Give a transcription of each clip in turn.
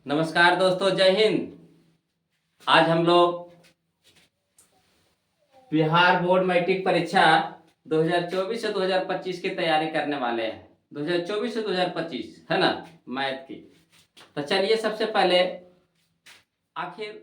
नमस्कार दोस्तों, जय हिंद। आज हम लोग बिहार बोर्ड मैट्रिक परीक्षा 2024 से 2025 की तैयारी करने वाले हैं। 2024 से 2025 है ना, मैथ की। तो चलिए, सबसे पहले आखिर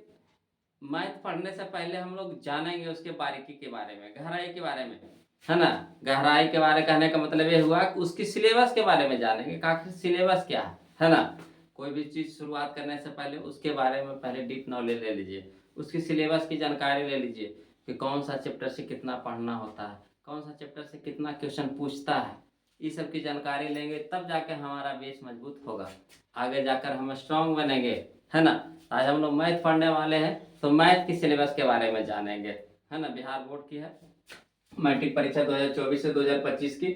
मैथ पढ़ने से पहले हम लोग जानेंगे उसके बारीकी के बारे में, गहराई के बारे में, है ना। गहराई के बारे कहने का मतलब ये हुआ कि उसकी सिलेबस के बारे में जानेंगे कि आखिर सिलेबस क्या है ना। कोई भी चीज़ शुरुआत करने से पहले उसके बारे में पहले डीप नॉलेज ले लीजिए, उसकी सिलेबस की जानकारी ले लीजिए कि कौन सा चैप्टर से कितना पढ़ना होता है, कौन सा चैप्टर से कितना क्वेश्चन पूछता है। इस सब की जानकारी लेंगे तब जाके हमारा बेस मजबूत होगा, आगे जाकर हम स्ट्रांग बनेंगे, है ना। आज हम लोग मैथ पढ़ने वाले हैं तो मैथ की सिलेबस के बारे में जानेंगे, है ना। बिहार बोर्ड की है मैट्रिक परीक्षा 2024 से 2025 की।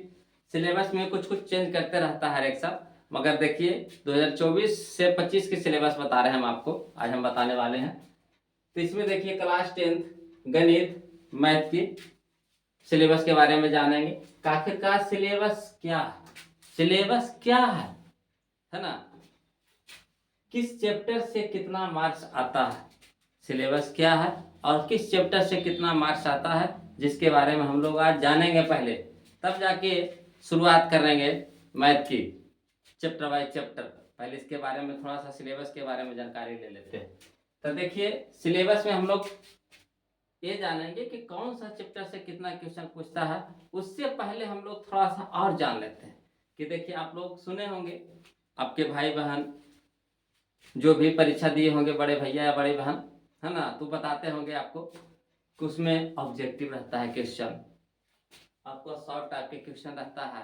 सिलेबस में कुछ कुछ चेंज करते रहता है हर एक साल, मगर देखिए 2024 से 25 की सिलेबस बता रहे हैं हम आपको, आज हम बताने वाले हैं। तो इसमें देखिए क्लास 10 गणित मैथ की सिलेबस के बारे में जानेंगे। आखिरकार सिलेबस क्या है, सिलेबस क्या है ना। किस चैप्टर से कितना मार्क्स आता है, सिलेबस क्या है और किस चैप्टर से कितना मार्क्स आता है, जिसके बारे में हम लोग आज जानेंगे पहले, तब जाके शुरुआत करेंगे मैथ की चैप्टर बाय चैप्टर। पहले इसके बारे में थोड़ा सा सिलेबस के बारे में जानकारी ले लेते हैं। तो देखिए सिलेबस में हम लोग ये जानेंगे कि कौन सा चैप्टर से कितना क्वेश्चन पूछता है। उससे पहले हम लोग थोड़ा सा और जान लेते हैं कि देखिए आप लोग सुने होंगे, आपके भाई बहन जो भी परीक्षा दिए होंगे, बड़े भैया या बड़ी बहन, है ना, तो बताते होंगे आपको कि उसमें ऑब्जेक्टिव रहता है क्वेश्चन, आपको शॉर्ट टाइप के क्वेश्चन रहता है,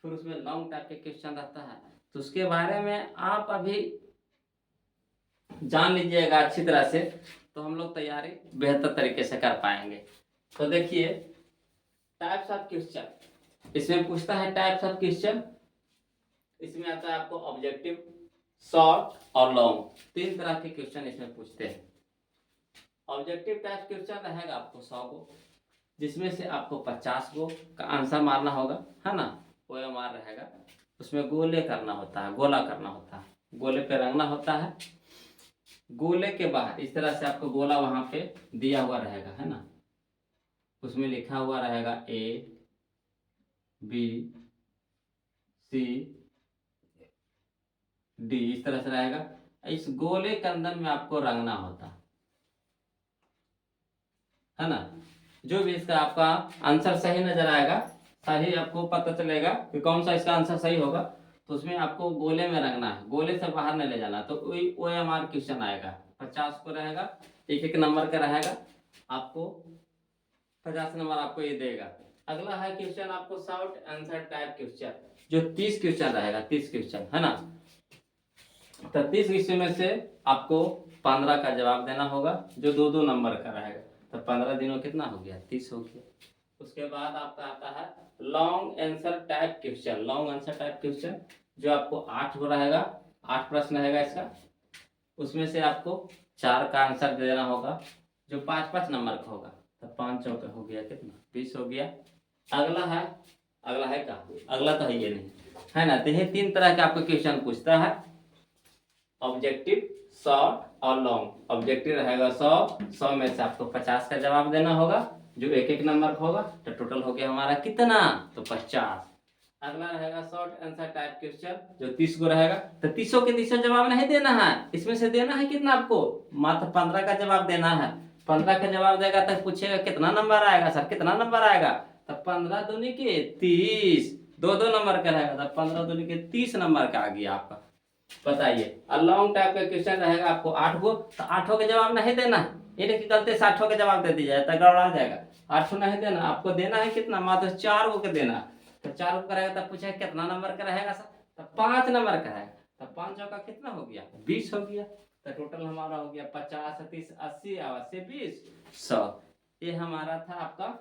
फिर उसमें लॉन्ग टाइप के क्वेश्चन रहता है। तो उसके बारे में आप अभी जान लीजिएगा अच्छी तरह से, तो हम लोग तैयारी बेहतर तरीके से कर पाएंगे। तो देखिए टाइप्स ऑफ क्वेश्चन, इसमें पूछता है टाइप्स ऑफ क्वेश्चन। इसमें आता है आपको ऑब्जेक्टिव, शॉर्ट और लॉन्ग, तीन तरह के क्वेश्चन इसमें पूछते हैं। ऑब्जेक्टिव टाइप क्वेश्चन रहेगा आपको 100 को, जिसमें से आपको 50 को का आंसर मारना होगा, है ना। OMR रहेगा, उसमें गोले करना होता है, गोला करना होता है, गोले पे रंगना होता है। गोले के बाहर इस तरह से आपको गोला वहां पे दिया हुआ रहेगा, है ना, उसमें लिखा हुआ रहेगा ABCD, इस तरह से रहेगा। इस गोले के अंदर में आपको रंगना होता है ना। जो भी इसका आपका आंसर सही नजर आएगा, सही आपको पता चलेगा कि कौन सा इसका आंसर सही होगा, तो उसमें आपको गोले में रंगना है, गोले से बाहर नहीं ले जाना। तो OMR क्वेश्चन आएगा, 50 को रहेगा, एक एक नंबर का रहेगा, आपको 50 नंबर आपको ये देगा। अगला है क्वेश्चन आपको शॉर्ट आंसर टाइप क्वेश्चन, जो 30 क्वेश्चन रहेगा, 30 क्वेश्चन, है ना। तो 30 क्वेश्चन में से आपको 15 का जवाब देना होगा, जो दो दो नंबर का रहेगा। तो 15 दिनों कितना हो गया, 30 हो गया। उसके बाद आपका आता है long answer type question. Long answer type question जो आपको 8 हो रहेगा, 8 प्रश्न रहेगा इसका, उसमें से आपको 4 का आंसर देना होगा, जो 5-5 नंबर का होगा। तो 5 चौके हो गया कितना, 20 हो गया। अगला है का, अगला तो है ये नहीं, है ना। तो ये तीन तरह के आपको क्वेश्चन पूछता है, ऑब्जेक्टिव, शॉर्ट और लॉन्ग। ऑब्जेक्टिव रहेगा 100 में से आपको 50 का जवाब देना होगा, जो एक एक नंबर का होगा। तो टोटल हो गया हमारा कितना, तो 50। अगला रहेगा शॉर्ट आंसर टाइप क्वेश्चन, जो 30 को रहेगा। तो 30 के 30 जवाब नहीं देना है, इसमें से देना है कितना, आपको मात्र 15 का जवाब देना है। 15 का जवाब देगा तो पूछेगा कितना नंबर आएगा सर, कितना नंबर आएगा। तो 15 दूनी के 30, दो दो नंबर का रहेगा, तो 15 दूनी के 30 नंबर का आ गया आपका। बताइए। और लॉन्ग टाइप का क्वेश्चन रहेगा आपको 8 को, तो 8 के जवाब नहीं देना है, ये नहीं कि गलती से 8 के जवाब दे दिया तो गड़बड़ा जाएगा। 8 नहीं देना, आपको देना है कितना, मात्र 4 को के देना। तो 4 को रहेगा, तब पूछेगा कितना नंबर का रहेगा सर, तो 5 नंबर का रहेगा। तो 5 का कितना हो गया, 20 हो गया। तो टोटल हमारा हो गया 50, 30, 80 और 80, 20, 100। ये हमारा था आपका,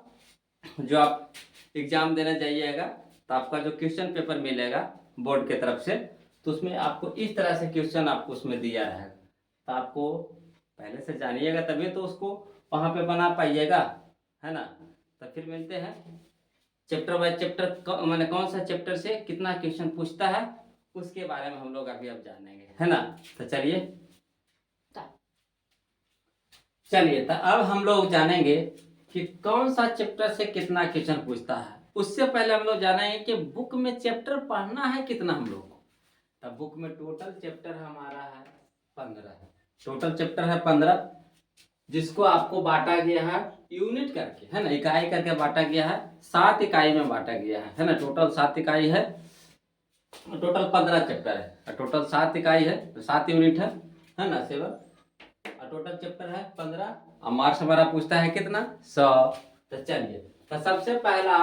जो आप एग्जाम देने जाइएगा तो आपका जो क्वेश्चन पेपर मिलेगा बोर्ड की तरफ से, तो उसमें आपको इस तरह से क्वेश्चन आपको उसमें दिया रहेगा। तो आपको पहले से जानिएगा तभी तो उसको वहाँ पे बना पाइएगा, है ना। तो फिर मिलते हैं चैप्टर बाय चैप्टर, मैंने कौन सा चैप्टर से कितना क्वेश्चन पूछता है उसके बारे में हम लोग अभी अब जानेंगे, है ना। तो चलिए तो अब हम लोग जानेंगे कि कौन सा चैप्टर से कितना क्वेश्चन पूछता है। उससे पहले हम लोग जानेंगे कि बुक में चैप्टर पढ़ना है कितना हम लोग को। तब बुक में टोटल चैप्टर हमारा है 15, टोटल चैप्टर है 15, जिसको आपको बांटा गया है यूनिट करके, है ना, इकाई करके बांटा गया है, 7 इकाई में बांटा गया है ना। टोटल 7 इकाई है, टोटल 15 चैप्टर है, टोटल 7 इकाई है तो 7 यूनिट है ना, 7। और टोटल चैप्टर है 15 और मार्क्स हमारा पूछता है कितना 100। तो चलिए, तो सबसे पहला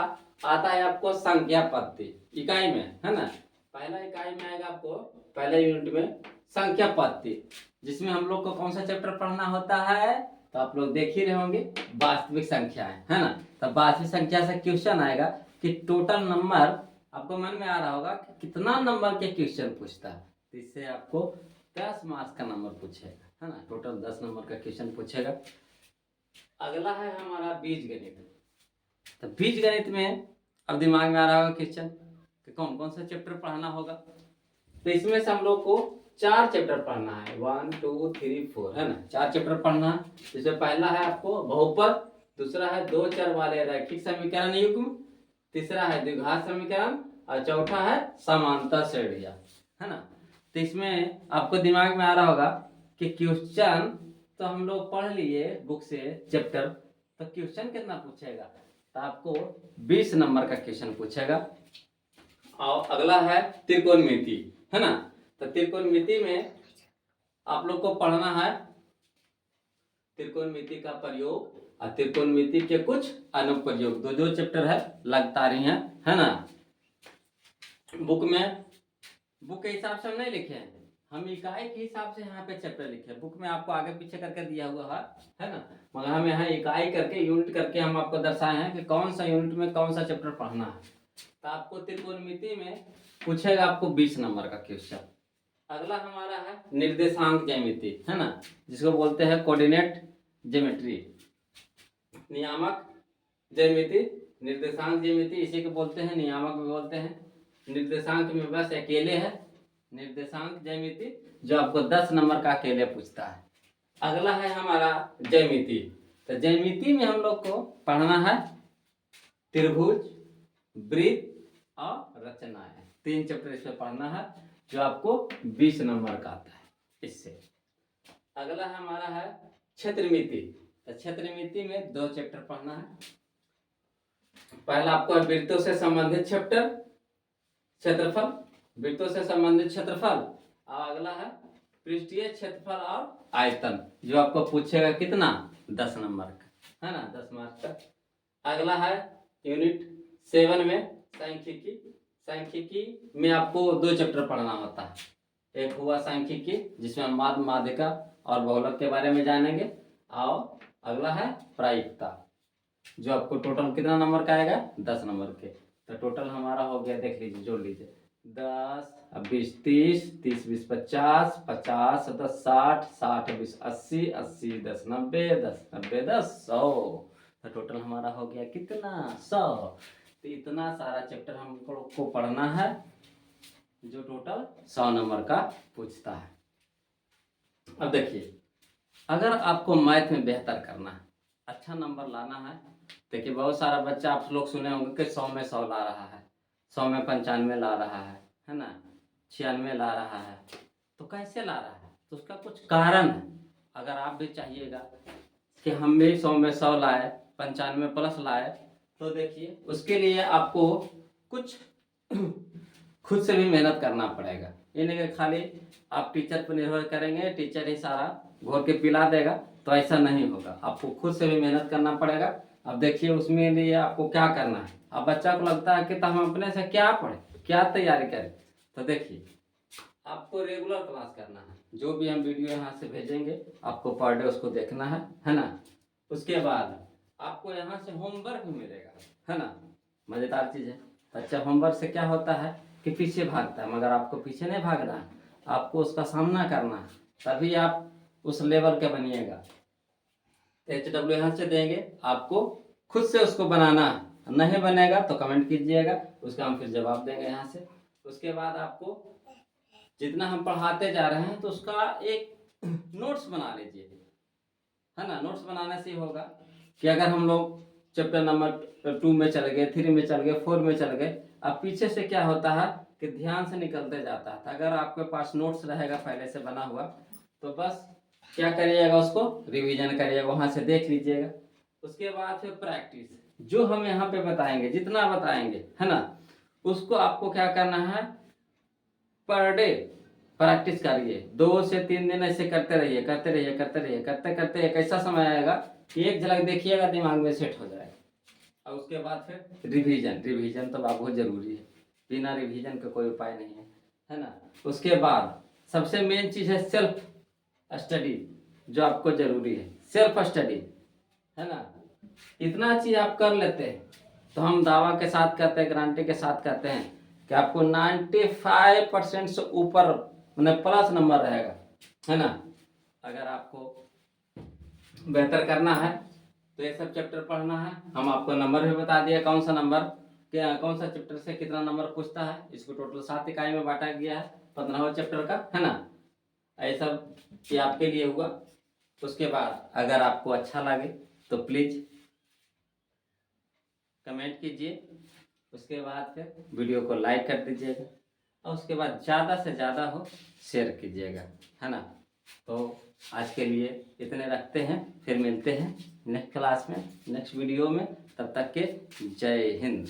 आता है आपको संख्या पद्धति इकाई में, है ना। पहला इकाई में आएगा आपको पहले यूनिट में संख्या पद्धति, जिसमें हम लोग को कौन सा चैप्टर पढ़ना होता है, तो आप लोग देख ही रहे होंगे वास्तविक संख्या है ना। तो वास्तविक संख्या से क्वेश्चन आएगा कि टोटल नंबर, आपको मन में आ रहा होगा कि कितना नंबर के क्वेश्चन पूछता है। तो इससे आपको 10 मार्क्स का नंबर पूछेगा, है ना, टोटल 10 नंबर का क्वेश्चन पूछेगा। अगला है हमारा बीज गणित। तो बीज गणित में अब दिमाग में आ रहा होगा क्वेश्चन कि कौन कौन सा चैप्टर पढ़ना होगा। तो इसमें से हम लोग को 4 चैप्टर पढ़ना है, 1 2 3 4, है ना, 4 चैप्टर पढ़ना है। जिसमें पहला है आपको बहुपद, दूसरा है 2 चर वाले रैखिक समीकरण युग्म, तीसरा है द्विघात समीकरण और चौथा है समांतर श्रेणियां, है ना। तो इसमें आपको दिमाग में आ रहा होगा कि क्वेश्चन तो हम लोग पढ़ लिए बुक से चैप्टर, तो क्वेश्चन कितना पूछेगा, तो आपको 20 नंबर का क्वेश्चन पूछेगा। और अगला है त्रिकोणमिति, है ना। तो त्रिकोणमिति में आप लोग को पढ़ना है त्रिकोणमिति का प्रयोग और त्रिकोणमिति के कुछ अनुप्रयोग, दो चैप्टर है लगातार ही है ना। बुक के हिसाब से हम नहीं लिखे हैं, हम इकाई के हिसाब से यहाँ पे चैप्टर लिखे हैं। बुक में आपको आगे पीछे करके दिया हुआ है ना, मगर हम यहाँ इकाई करके यूनिट करके हम आपको दर्शाए हैं कि कौन सा यूनिट में कौन सा चैप्टर पढ़ना है। तो आपको त्रिकोणमिति में पूछेगा आपको 20 नंबर का क्वेश्चन। अगला हमारा है निर्देशांक ज्यामिति, है ना, जिसको बोलते हैं कोऑर्डिनेट ज्योमेट्री। नियामक ज्यामिति, निर्देशांक ज्यामिति इसी को बोलते हैं, नियामक भी बोलते हैं। निर्देशांक में बस अकेले है निर्देशांक ज्यामिति, जो आपको 10 नंबर का अकेले पूछता है। अगला है हमारा ज्यामिति। तो ज्यामिति में हम लोग को पढ़ना है त्रिभुज, वृत्त और रचनाएं, 3 चैप्टर इसमें पढ़ना है, जो आपको 20 नंबर का आता है इससे। अगला हमारा है क्षेत्रमिति। तो क्षेत्रमिति में 2 चैप्टर पढ़ना है। पहला आपको वृत्तों से संबंधित चैप्टर क्षेत्रफल, वृत्तों से संबंधित क्षेत्रफल, और अगला है पृष्ठीय क्षेत्रफल और आयतन, जो आपको पूछेगा कितना 10 नंबर का, है ना, 10 मार्क्स का। अगला है यूनिट 7 में सांख्यिकी। सांख्यिकी में आपको 2 चैप्टर पढ़ना होता है। एक हुआ सांख्यिकी, जिसमें हम माध्य, माध्यिका और बहुलक के बारे में जानेंगे, और अगला है प्रायिकता, जो आपको टोटल कितना नंबर का आएगा 10 नंबर के। तो टोटल हमारा हो गया, देख लीजिए, जोड़ लीजिए, 10 20 30, 30 20 50, 50 10 60, 60 20 80, 80 10 90, 10 90 10 100। तो टोटल हमारा हो गया कितना 100। तो इतना सारा चैप्टर हमको पढ़ना है, जो टोटल 100 नंबर का पूछता है। अब देखिए, अगर आपको मैथ में बेहतर करना है, अच्छा नंबर लाना है, देखिए बहुत सारा बच्चा आप लोग सुने होंगे कि 100 में 100 ला रहा है, 100 में 95 ला रहा है ना, 96 ला रहा है। तो कैसे ला रहा है, तो उसका कुछ कारण है। अगर आप भी चाहिएगा कि हम भी 100 में 100 लाए, 95 प्लस लाए, तो देखिए उसके लिए आपको कुछ खुद से भी मेहनत करना पड़ेगा। ये नहीं कि खाली आप टीचर पर निर्भर करेंगे, टीचर ही सारा घोर के पिला देगा, तो ऐसा नहीं होगा। आपको खुद से भी मेहनत करना पड़ेगा। अब देखिए उसमें लिए आपको क्या करना है। अब बच्चा को लगता है कि तो हम अपने से क्या पढ़ें, क्या तैयारी करें, तो देखिए आपको रेगुलर क्लास करना है। जो भी हम वीडियो यहाँ से भेजेंगे आपको पर डे उसको देखना है ना। उसके बाद आपको यहाँ से होमवर्क भी मिलेगा, है ना। मज़ेदार चीज़ है, बच्चा होमवर्क से क्या होता है कि पीछे भागता है, मगर आपको पीछे नहीं भागना है, आपको उसका सामना करना है, तभी आप उस लेवल के बनिएगा। HW यहाँ से देंगे, आपको खुद से उसको बनाना है, नहीं बनेगा तो कमेंट कीजिएगा, उसका हम फिर जवाब देंगे यहाँ से। उसके बाद आपको जितना हम पढ़ाते जा रहे हैं तो उसका एक नोट्स बना लीजिए, है ना। नोट्स बनाने से होगा कि अगर हम लोग चैप्टर नंबर 2 में चल गए, 3 में चल गए, 4 में चल गए, अब पीछे से क्या होता है कि ध्यान से निकलते जाता है। अगर आपके पास नोट्स रहेगा पहले से बना हुआ तो बस क्या करिएगा, उसको रिवीजन करिएगा, वहां से देख लीजिएगा। उसके बाद फिर प्रैक्टिस, जो हम यहाँ पे बताएंगे, जितना बताएंगे, है ना, उसको आपको क्या करना है, पर डे प्रैक्टिस करिए। 2 से 3 दिन ऐसे करते रहिए, करते रहिए, करते रहिए, करते करते एक ऐसा समय आएगा कि एक झलक देखिएगा दिमाग में सेट हो जाएगा। और उसके बाद फिर रिवीजन, रिवीजन तो बहुत जरूरी है, बिना रिवीजन का कोई उपाय नहीं है ना। उसके बाद सबसे मेन चीज है सेल्फ स्टडी, जो आपको जरूरी है, सेल्फ स्टडी, है ना। इतना चीज आप कर लेते हैं तो हम दावा के साथ कहते हैं, गारंटी के साथ कहते हैं कि आपको 95% से ऊपर मतलब प्लस नंबर रहेगा, है ना। अगर आपको बेहतर करना है तो ये सब चैप्टर पढ़ना है। हम आपको नंबर भी बता दिए, कौन सा नंबर क्या, कौन सा चैप्टर से कितना नंबर पूछता है। इसको टोटल 7 इकाई में बांटा गया है 15वें चैप्टर का, है ना। ऐसा ये आपके लिए हुआ। उसके बाद अगर आपको अच्छा लगे तो प्लीज कमेंट कीजिए। उसके बाद फिर वीडियो को लाइक कर दीजिएगा और उसके बाद ज़्यादा से ज़्यादा हो शेयर कीजिएगा, है ना। तो आज के लिए इतने रखते हैं, फिर मिलते हैं नेक्स्ट क्लास में, नेक्स्ट वीडियो में। तब तक के जय हिंद।